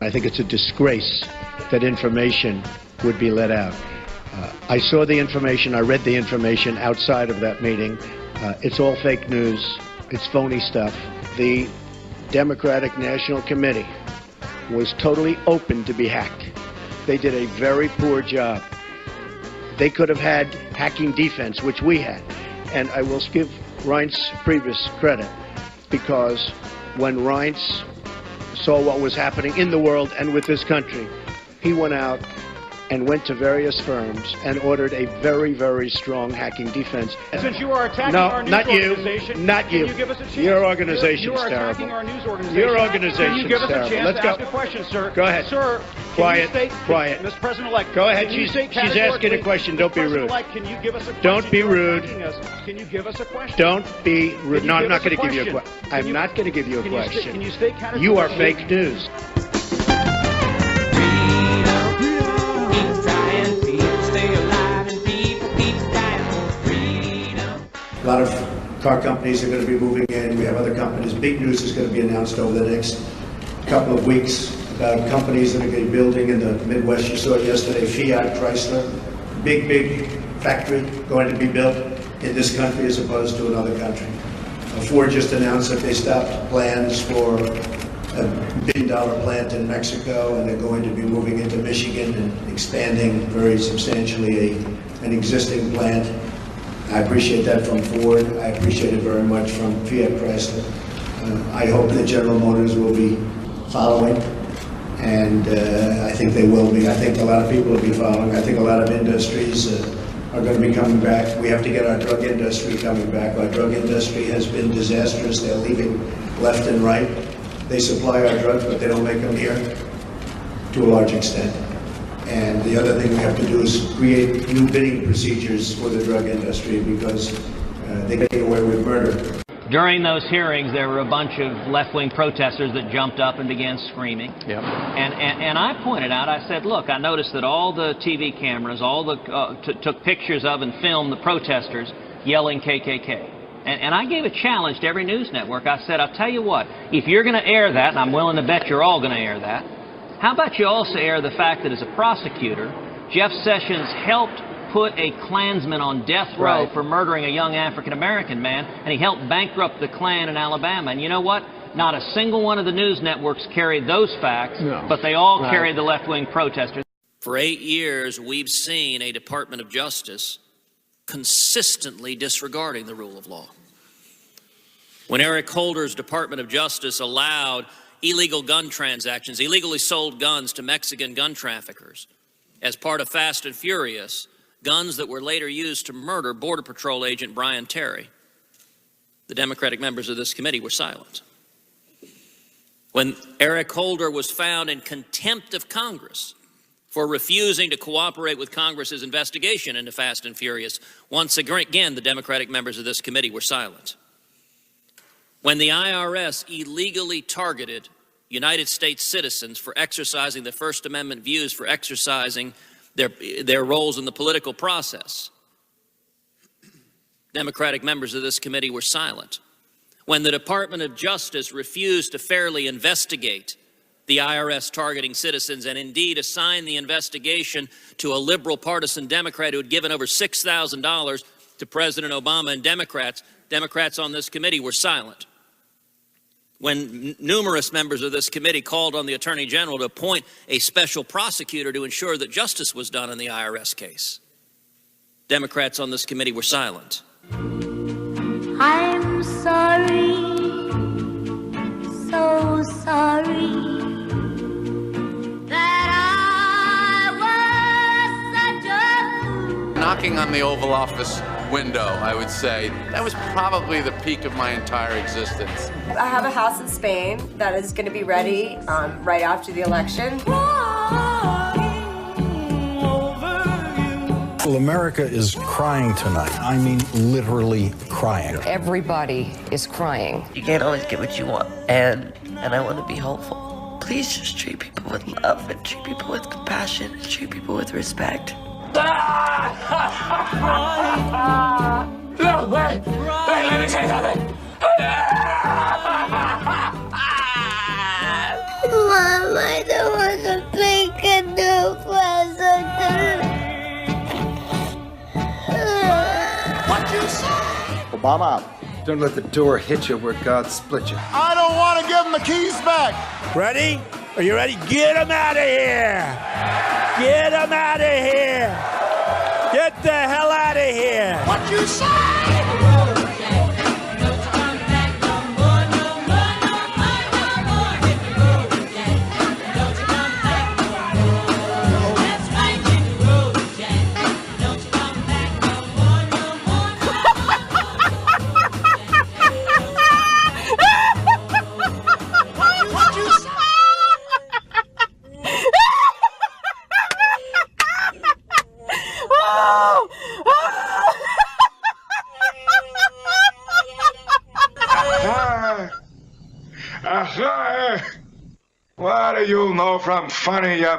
I think it's a disgrace that information would be let out. I saw the information, I read the information outside of that meeting. It's all fake news. It's phony stuff. The Democratic National Committee was totally open to be hacked. They did a very poor job. They could have had hacking defense, which we had. And I will give Reince Priebus credit, because when Reince saw what was happening in the world and with this country, he went out and went to various firms and ordered a very, very strong hacking defense. Since you are attacking our news organization, not you. Can you give us a chance? Your organization's you are terrible. Attacking our news organization. Your organization's terrible. Can you give us terrible. a chance Let's to go. ask a question, sir? Go ahead. Sir, quiet. Quiet. Mr. President-elect. Go ahead. She's asking a question. Don't be rude. Can you give us a question? Don't be rude. Can you give us a question? Don't be rude. No, I'm not going to give you a question. I'm not going to give you a question. Can you stay categorically? You are fake news. A lot of car companies are going to be moving in. We have other companies. Big news is going to be announced over the next couple of weeks about companies that are going to be building in the Midwest. You saw it yesterday, Fiat, Chrysler, big factory going to be built in this country as opposed to another country. Ford just announced that they stopped plans for a $1 billion plant in Mexico, and they're going to be moving into Michigan and expanding very substantially an existing plant. I appreciate that from Ford. I appreciate it very much from Fiat Chrysler. I hope that General Motors will be following, and I think they will be. I think a lot of people will be following. I think a lot of industries are going to be coming back. We have to get our drug industry coming back. Our drug industry has been disastrous. They're leaving left and right. They supply our drugs, but they don't make them here to a large extent. And the other thing we have to do is create new bidding procedures for the drug industry, because they get away with murder. During those hearings, there were a bunch of left-wing protesters that jumped up and began screaming. Yep. And I pointed out, I said, look, I noticed that all the TV cameras, took pictures of and filmed the protesters yelling KKK. And I gave a challenge to every news network. I said, I'll tell you what, if you're going to air that, and I'm willing to bet you're all going to air that, how about you also air the fact that as a prosecutor, Jeff Sessions helped put a Klansman on death row for murdering a young African-American man, and he helped bankrupt the Klan in Alabama. And you know what? Not a single one of the news networks carried those facts, but they all carried the left-wing protesters. For 8 years, we've seen a Department of Justice consistently disregarding the rule of law. When Eric Holder's Department of Justice allowed illegal gun transactions, illegally sold guns to Mexican gun traffickers as part of Fast and Furious, guns that were later used to murder Border Patrol agent Brian Terry, the Democratic members of this committee were silent. When Eric Holder was found in contempt of Congress for refusing to cooperate with Congress's investigation into Fast and Furious, once again, the Democratic members of this committee were silent. When the IRS illegally targeted United States citizens for exercising the First Amendment views, for exercising their roles in the political process, Democratic members of this committee were silent. When the Department of Justice refused to fairly investigate the IRS targeting citizens, and indeed assign the investigation to a liberal partisan Democrat who had given over $6,000 to President Obama, and Democrats on this committee were silent. When numerous members of this committee called on the Attorney General to appoint a special prosecutor to ensure that justice was done in the IRS case, Democrats on this committee were silent. I'm sorry, so sorry, that I was such a fool. Knocking on the Oval Office window, I would say, that was probably the peak of my entire existence. I have a house in Spain that is going to be ready right after the election. Well, America is crying tonight. I mean, literally crying. Everybody is crying. You can't always get what you want, and I want to be hopeful. Please just treat people with love, and treat people with compassion, and treat people with respect. No, wait, let me say something. Mom, I don't want to pick a new present. What you say? Obama, don't let the door hit you where God split you. I don't want to give him the keys back. Ready? Are you ready? Get him out of here! Get him out of here! Get the hell out of here! What you say? What do you know from funny, you